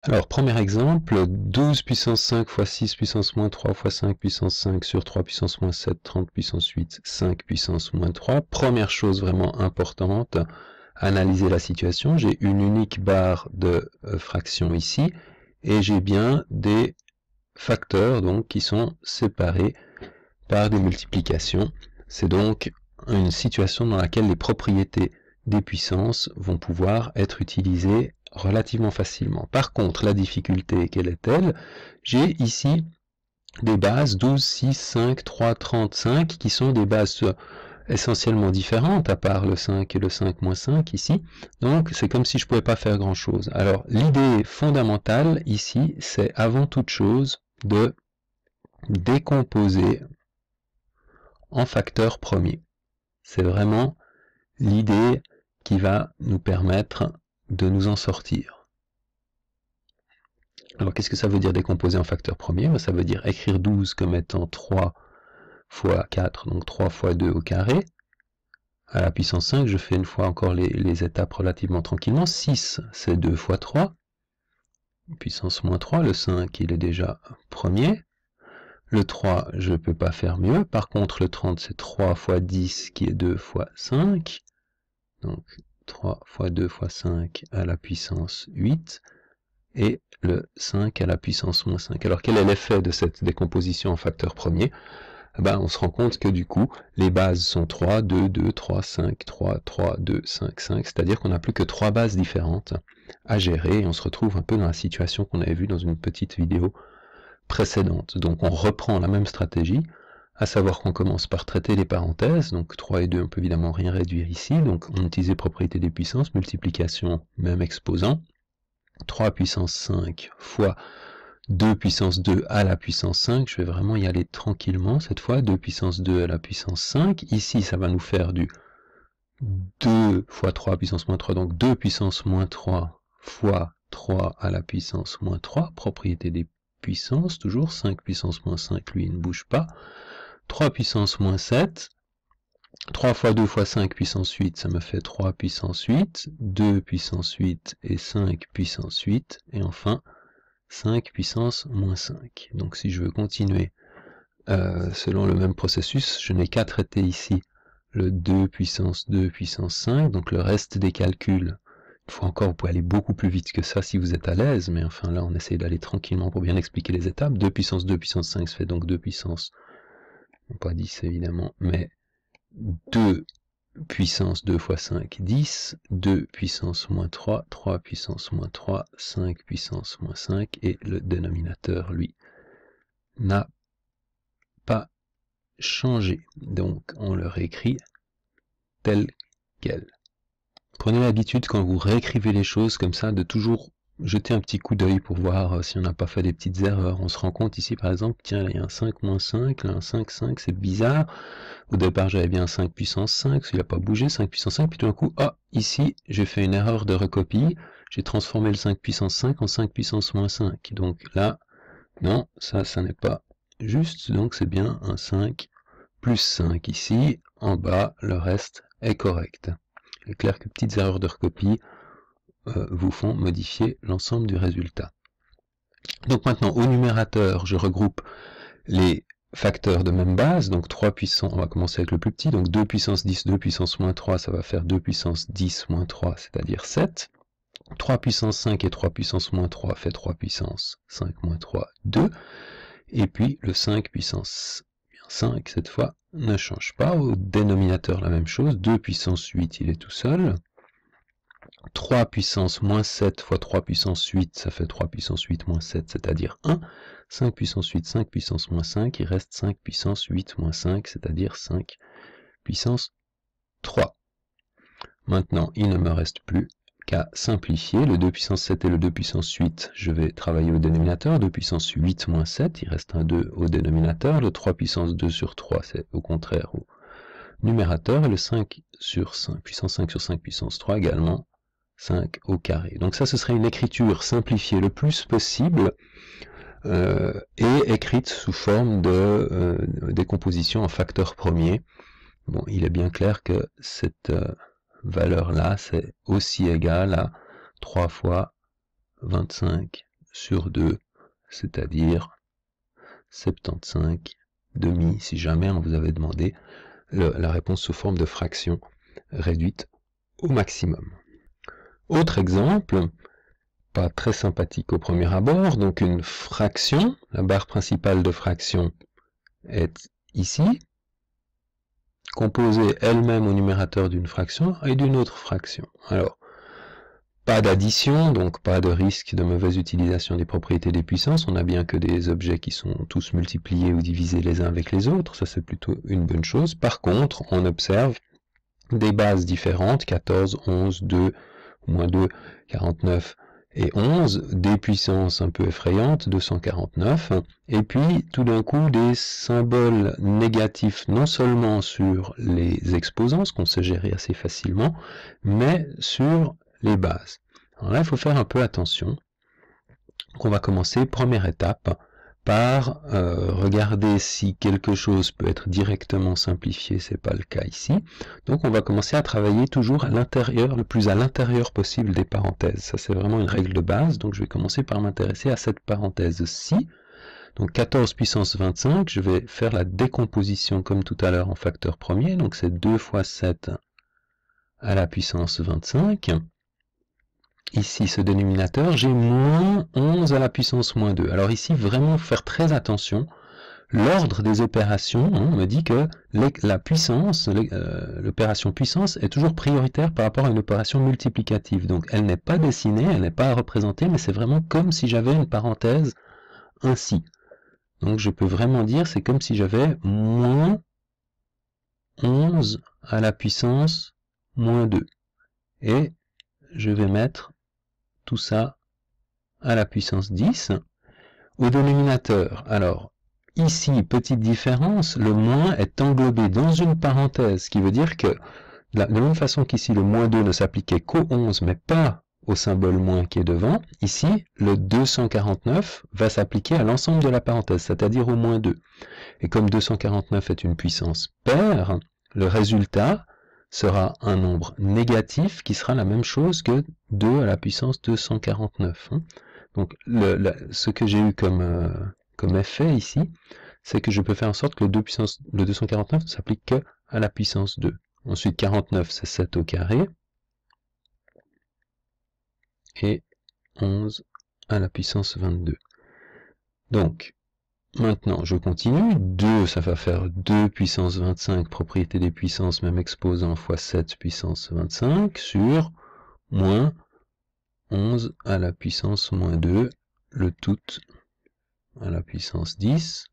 Alors, premier exemple, 12 puissance 5 fois 6 puissance moins 3 fois 5 puissance 5 sur 3 puissance moins 7, 30 puissance 8, 5 puissance moins 3. Première chose vraiment importante, analyser la situation. J'ai une unique barre de fraction ici, et j'ai bien des facteurs donc qui sont séparés par des multiplications. C'est donc une situation dans laquelle les propriétés des puissances vont pouvoir être utilisées relativement facilement. Par contre, la difficulté, quelle est-elle? J'ai ici des bases 12, 6, 5, 3, 35 qui sont des bases essentiellement différentes, à part le 5 et le 5 moins 5 ici. Donc c'est comme si je ne pouvais pas faire grand chose. Alors l'idée fondamentale ici, c'est avant toute chose de décomposer en facteur premier. C'est vraiment l'idée qui va nous permettre de nous en sortir. Alors qu'est-ce que ça veut dire décomposer en facteur premier? Ça veut dire écrire 12 comme étant 3 fois 4, donc 3 fois 2 au carré. À la puissance 5, je fais une fois encore les étapes relativement tranquillement. 6, c'est 2 fois 3. Puissance moins 3, le 5, il est déjà premier. Le 3, je ne peux pas faire mieux. Par contre, le 30, c'est 3 fois 10, qui est 2 fois 5. Donc 3 fois 2 fois 5 à la puissance 8. Et le 5 à la puissance moins 5. Alors quel est l'effet de cette décomposition en facteur premier? On se rend compte que du coup, les bases sont 3, 2, 2, 3, 5, 3, 3, 2, 5, 5, c'est-à-dire qu'on n'a plus que 3 bases différentes à gérer, et on se retrouve un peu dans la situation qu'on avait vue dans une petite vidéo précédente. Donc on reprend la même stratégie, à savoir qu'on commence par traiter les parenthèses, donc 3 et 2, on peut évidemment rien réduire ici, donc on utilise les propriétés des puissances, multiplication, même exposant, 3 puissance 5 fois 2 puissance 2 à la puissance 5, je vais vraiment y aller tranquillement cette fois, 2 puissance 2 à la puissance 5, ici ça va nous faire du 2 fois 3 puissance moins 3, donc 2 puissance moins 3 fois 3 à la puissance moins 3, propriété des puissances, toujours 5 puissance moins 5, lui il ne bouge pas, 3 puissance moins 7, 3 fois 2 fois 5 puissance 8, ça me fait 3 puissance 8, 2 puissance 8 et 5 puissance 8, et enfin 5 puissance moins 5. Donc si je veux continuer selon le même processus, je n'ai qu'à traiter ici le 2 puissance 5, donc le reste des calculs. Une fois encore, vous pouvez aller beaucoup plus vite que ça si vous êtes à l'aise, mais enfin là on essaye d'aller tranquillement pour bien expliquer les étapes. 2 puissance 5, ça fait donc 2 puissance, non pas 10 évidemment, mais 2 puissance 2 fois 5, 10, 2 puissance moins 3, 3 puissance moins 3, 5 puissance moins 5, et le dénominateur, lui, n'a pas changé. Donc, on le réécrit tel quel. Prenez l'habitude, quand vous réécrivez les choses comme ça, de toujours jeter un petit coup d'œil pour voir si on n'a pas fait des petites erreurs. On se rend compte ici, par exemple, tiens, là, il y a un 5 moins 5, là, un 5, 5, c'est bizarre. Au départ, j'avais bien 5 puissance 5, il n'a pas bougé, 5 puissance 5, puis tout d'un coup, ah, ici, j'ai fait une erreur de recopie, j'ai transformé le 5 puissance 5 en 5 puissance moins 5. Donc là, non, ça n'est pas juste, donc c'est bien un 5 plus 5 ici, en bas, le reste est correct. Il est clair que petites erreurs de recopie vous font modifier l'ensemble du résultat. Donc maintenant, au numérateur, je regroupe les facteurs de même base, donc 3 puissance, on va commencer avec le plus petit, donc 2 puissance 10, 2 puissance moins 3, ça va faire 2 puissance 10 moins 3, c'est-à-dire 7. 3 puissance 5 et 3 puissance moins 3 fait 3 puissance 5 moins 3, 2. Et puis le 5 puissance 5, cette fois, ne change pas. Au dénominateur, la même chose. 2 puissance 8, il est tout seul. 3 puissance moins 7 fois 3 puissance 8, ça fait 3 puissance 8 moins 7, c'est-à-dire 1. 5 puissance 8, 5 puissance moins 5, il reste 5 puissance 8 moins 5, c'est-à-dire 5 puissance 3. Maintenant, il ne me reste plus qu'à simplifier. Le 2 puissance 7 et le 2 puissance 8, je vais travailler au dénominateur. 2 puissance 8 moins 7, il reste un 2 au dénominateur. Le 3 puissance 2 sur 3, c'est au contraire au numérateur. Et le 5 sur 5, puissance 5 sur 5 puissance 3 également, 5 au carré. Donc ça, ce serait une écriture simplifiée le plus possible et écrite sous forme de décomposition en facteur premier. Bon, il est bien clair que cette valeur-là, c'est aussi égal à 3 fois 25 sur 2, c'est-à-dire 75 demi, si jamais on vous avait demandé la réponse sous forme de fraction réduite au maximum. Autre exemple, pas très sympathique au premier abord, donc une fraction, la barre principale de fraction est ici, composée elle-même au numérateur d'une fraction et d'une autre fraction. Alors, pas d'addition, donc pas de risque de mauvaise utilisation des propriétés des puissances, on n'a bien que des objets qui sont tous multipliés ou divisés les uns avec les autres, ça c'est plutôt une bonne chose. Par contre, on observe des bases différentes, 14, 11, 2, moins 2, 49 et 11, des puissances un peu effrayantes, 249, et puis tout d'un coup des symboles négatifs non seulement sur les exposants, ce qu'on sait gérer assez facilement, mais sur les bases. Alors là, il faut faire un peu attention. Donc on va commencer, première étape, par regarder si quelque chose peut être directement simplifié, c'est pas le cas ici. Donc on va commencer à travailler toujours à l'intérieur, le plus à l'intérieur possible des parenthèses. Ça c'est vraiment une règle de base, donc je vais commencer par m'intéresser à cette parenthèse-ci. Donc 14 puissance 25, je vais faire la décomposition comme tout à l'heure en facteur premier, donc c'est 2 fois 7 à la puissance 25. Ici, ce dénominateur, j'ai moins 11 à la puissance moins 2. Alors ici, vraiment faire très attention. L'ordre des opérations me dit que la puissance, l'opération puissance est toujours prioritaire par rapport à une opération multiplicative. Donc elle n'est pas dessinée, elle n'est pas représentée, mais c'est vraiment comme si j'avais une parenthèse ainsi. Donc je peux vraiment dire, c'est comme si j'avais moins 11 à la puissance moins 2. Et je vais mettre tout ça à la puissance 10. Au dénominateur, alors, ici, petite différence, le moins est englobé dans une parenthèse, ce qui veut dire que, de la même façon qu'ici le moins 2 ne s'appliquait qu'au 11, mais pas au symbole moins qui est devant, ici, le 249 va s'appliquer à l'ensemble de la parenthèse, c'est-à-dire au moins 2. Et comme 249 est une puissance paire, le résultat sera un nombre négatif qui sera la même chose que 2 à la puissance 249. Donc ce que j'ai eu comme effet ici, c'est que je peux faire en sorte que le 249 ne s'applique que à la puissance 2. Ensuite 49 c'est 7 au carré, et 11 à la puissance 22. Donc, maintenant, je continue. 2, ça va faire 2 puissance 25, propriété des puissances, même exposant, fois 7 puissance 25, sur moins 11 à la puissance moins 2, le tout à la puissance 10,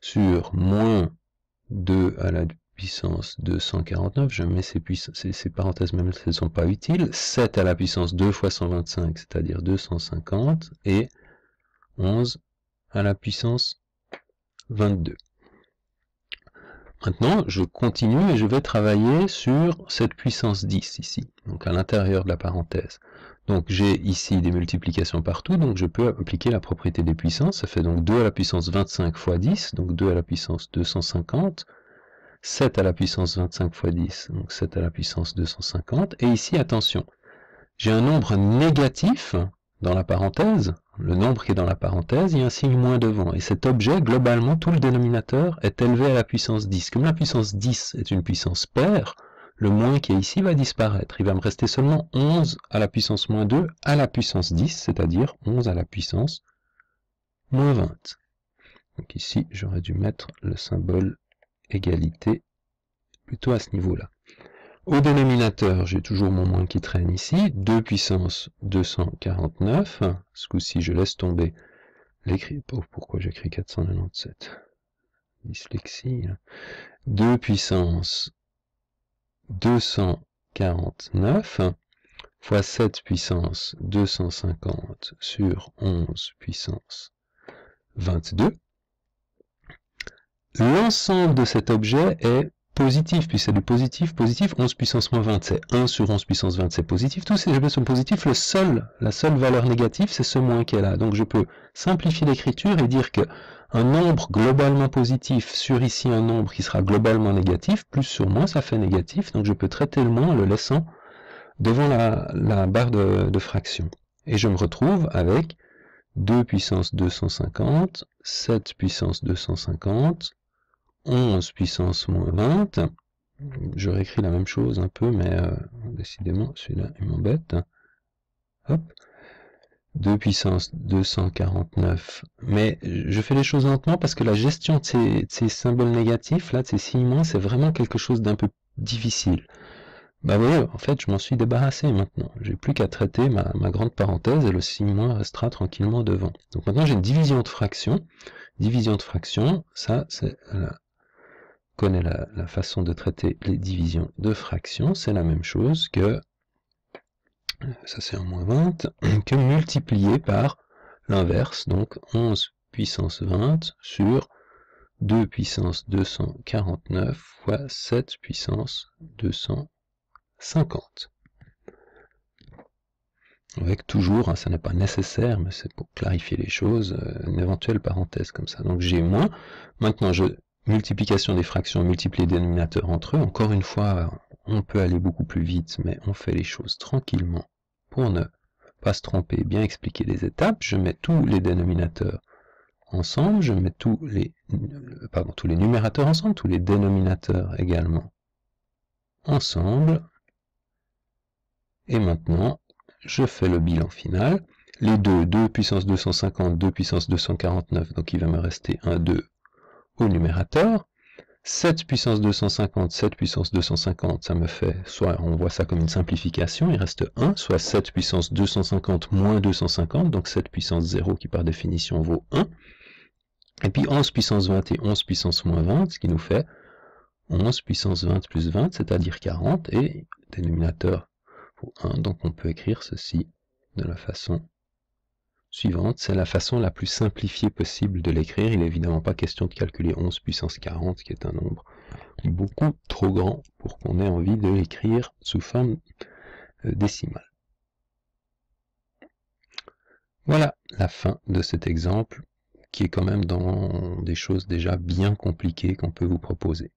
sur moins 2 à la puissance 249, je mets ces parenthèses même si elles ne sont pas utiles, 7 à la puissance 2 fois 125, c'est-à-dire 250, et 11 à la puissance 22. Maintenant, je continue et je vais travailler sur cette puissance 10 ici, donc à l'intérieur de la parenthèse. Donc j'ai ici des multiplications partout, donc je peux appliquer la propriété des puissances, ça fait donc 2 à la puissance 25 fois 10, donc 2 à la puissance 250, 7 à la puissance 25 fois 10, donc 7 à la puissance 250, et ici, attention, j'ai un nombre négatif dans la parenthèse, le nombre qui est dans la parenthèse, il y a un signe moins devant, et cet objet, globalement, tout le dénominateur est élevé à la puissance 10. Comme la puissance 10 est une puissance paire, le moins qui est ici va disparaître, il va me rester seulement 11 à la puissance moins 2 à la puissance 10, c'est-à-dire 11 à la puissance moins 20. Donc ici, j'aurais dû mettre le symbole égalité plutôt à ce niveau-là. Au dénominateur, j'ai toujours mon moins qui traîne ici, 2 puissance 249, ce coup-ci je laisse tomber l'écrit, pourquoi j'écris 497, dyslexie, 2 puissance 249, fois 7 puissance 250 sur 11 puissance 22. L'ensemble de cet objet est positif, puis c'est du positif, 11 puissance moins 20, c'est 1 sur 11 puissance 20, c'est positif. Tous ces objets sont positifs, la seule valeur négative, c'est ce moins qui est là. Donc je peux simplifier l'écriture et dire que un nombre globalement positif sur ici un nombre qui sera globalement négatif, plus sur moins, ça fait négatif, donc je peux traiter le moins en le laissant devant la barre de fraction. Et je me retrouve avec 2 puissance 250, 7 puissance 250, 11 puissance moins 20. Je réécris la même chose un peu, mais décidément, celui-là, il m'embête. Hop. 2 puissance 249. Mais je fais les choses lentement parce que la gestion de ces symboles négatifs, là, de ces signes-moins, c'est vraiment quelque chose d'un peu difficile. Bah vous voyez, en fait, je m'en suis débarrassé maintenant. J'ai plus qu'à traiter ma grande parenthèse et le signe moins restera tranquillement devant. Donc maintenant, j'ai une division de fraction. Division de fraction, ça, c'est connaît la façon de traiter les divisions de fractions. C'est la même chose que, ça c'est en moins 20, que multiplié par l'inverse, donc 11 puissance 20 sur 2 puissance 249 fois 7 puissance 250. Avec toujours, hein, ça n'est pas nécessaire, mais c'est pour clarifier les choses, une éventuelle parenthèse comme ça. Donc j'ai moins. Maintenant, multiplication des fractions, multiplier les dénominateurs entre eux. Encore une fois, on peut aller beaucoup plus vite, mais on fait les choses tranquillement pour ne pas se tromper, bien expliquer les étapes. Je mets tous les dénominateurs ensemble, je mets tous les numérateurs ensemble, tous les dénominateurs également ensemble. Et maintenant, je fais le bilan final. Les 2 puissance 250, 2 puissance 249, donc il va me rester un 2 au numérateur. 7 puissance 250, 7 puissance 250, ça me fait, soit on voit ça comme une simplification, il reste 1, soit 7 puissance 250 moins 250, donc 7 puissance 0 qui par définition vaut 1. Et puis 11 puissance 20 et 11 puissance moins 20, ce qui nous fait 11 puissance 20 plus 20, c'est-à-dire 40, et dénominateur vaut 1, donc on peut écrire ceci de la façon suivante. C'est la façon la plus simplifiée possible de l'écrire. Il n'est évidemment pas question de calculer 11 puissance 40, qui est un nombre beaucoup trop grand pour qu'on ait envie de l'écrire sous forme décimale. Voilà la fin de cet exemple, qui est quand même dans des choses déjà bien compliquées qu'on peut vous proposer.